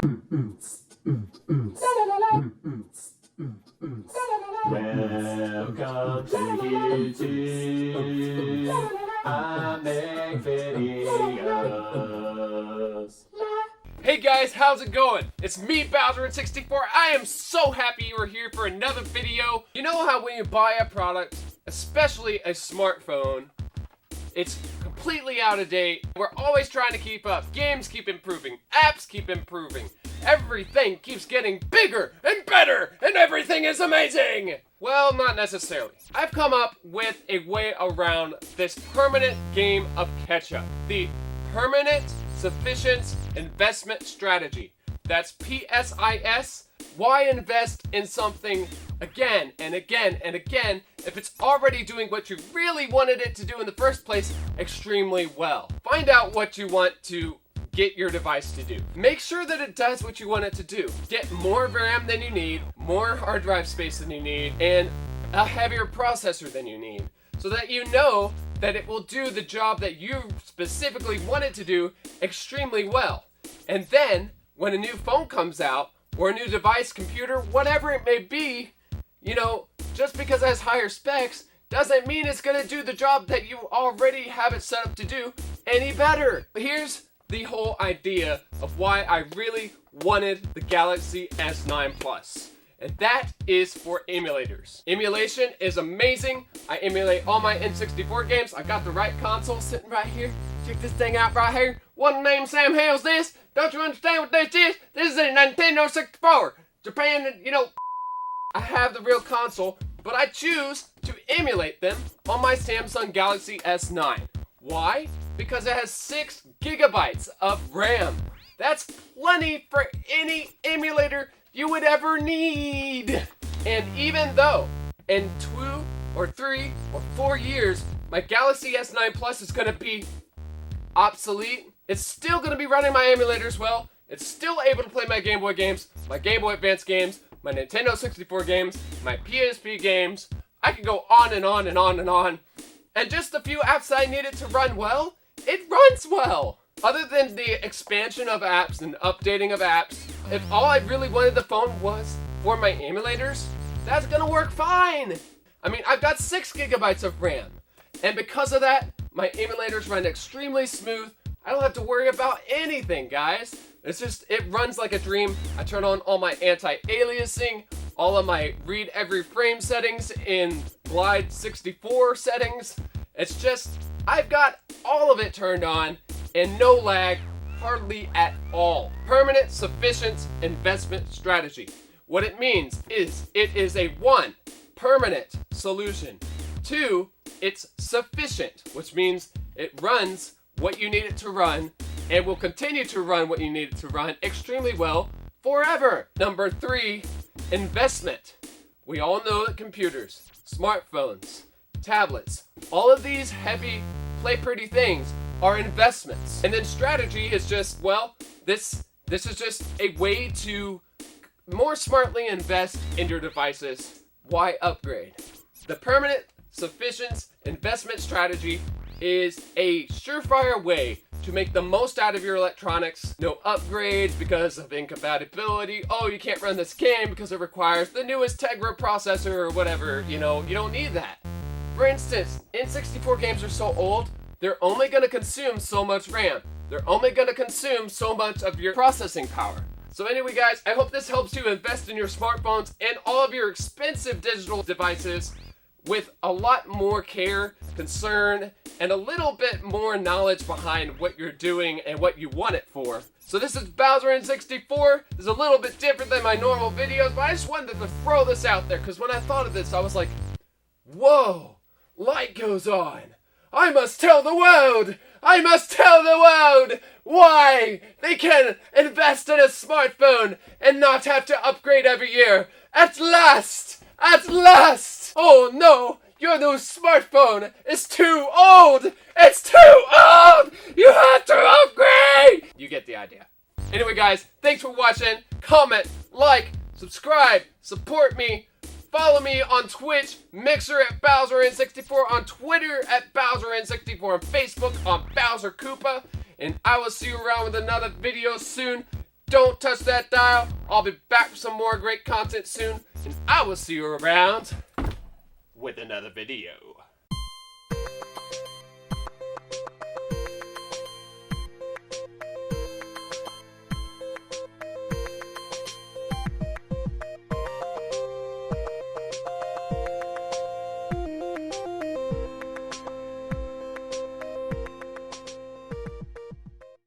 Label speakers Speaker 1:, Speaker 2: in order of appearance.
Speaker 1: Welcome to YouTube. I make videos.
Speaker 2: Hey guys, how's it going? It's me, Bowser64. I am so happy you are here for another video. You know how when you buy a product, especially a smartphone, it's completely out of date. We're always trying to keep up. Games keep improving. Apps keep improving. Everything keeps getting bigger and better, and everything is amazing! Well, not necessarily. I've come up with a way around this permanent game of catch-up. The Permanent Sufficient Investment Strategy. That's PSIS. Why invest in something again and again and again if it's already doing what you really wanted it to do in the first place extremely well? Find out what you want to get your device to do. Make sure that it does what you want it to do. Get more RAM than you need, more hard drive space than you need, and a heavier processor than you need, so that you know that it will do the job that you specifically want it to do extremely well. And then, when a new phone comes out, or a new device, computer, whatever it may be, you know, just because it has higher specs doesn't mean it's gonna do the job that you already have it set up to do any better. But here's the whole idea of why I really wanted the Galaxy S9 Plus. And that is for emulators. Emulation is amazing. I emulate all my N64 games. I got the right console sitting right here. Check this thing out right here. What name Sam Hale's this? Don't you understand what this is? This is a Nintendo 64. Japan, you know, I have the real console, but I choose to emulate them on my Samsung Galaxy S9. Why? Because it has 6 gigabytes of RAM. That's plenty for any emulator you would ever need. And even though in 2 or 3 or 4 years my Galaxy S9 Plus is gonna be obsolete, it's still gonna be running my emulators well. It's still able to play my Game Boy games, my Game Boy Advance games, my Nintendo 64 games, my PSP games. I could go on and on and on and on. And just a few apps that I needed to run well, it runs well. Other than the expansion of apps and updating of apps, if all I really wanted the phone was for my emulators, that's gonna work fine. I mean, I've got 6 gigabytes of RAM. And because of that, my emulators run extremely smooth. I don't have to worry about anything, guys. It's just, it runs like a dream. I turn on all my anti-aliasing, all of my read every frame settings in Glide 64 settings. It's just, I've got all of it turned on and no lag, hardly at all. Permanent Sufficient Investment Strategy. What it means is, it is a 1, permanent solution. 2, it's sufficient, which means it runs what you need it to run and will continue to run what you need it to run extremely well forever. Number 3, investment. We all know that computers, smartphones, tablets, all of these heavy, play pretty things are investments. And then strategy is just, well, this is just a way to more smartly invest in your devices. Why upgrade? The Permanent Sufficient Investment Strategy is a surefire way to make the most out of your electronics. No upgrades because of incompatibility. Oh, you can't run this game because it requires the newest Tegra processor or whatever. You know, you don't need that. For instance, N64 games are so old, they're only going to consume so much RAM. They're only going to consume so much of your processing power. So anyway, guys, I hope this helps you invest in your smartphones and all of your expensive digital devices with a lot more care, concern, and a little bit more knowledge behind what you're doing and what you want it for. So this is Bowser64. This is a little bit different than my normal videos, but I just wanted to throw this out there because when I thought of this, I was like, whoa, light goes on. I must tell the world! I must tell the world why they can invest in a smartphone and not have to upgrade every year. At last! At last! Oh no! Your new smartphone is too old! It's too old! You have to upgrade! You get the idea. Anyway, guys, thanks for watching. Comment, like, subscribe, support me. Follow me on Twitch, Mixer at BowserN64, on Twitter at BowserN64, on Facebook on Bowser Koopa, and I will see you around with another video soon. Don't touch that dial. I'll be back with some more great content soon, and I will see you around with another video.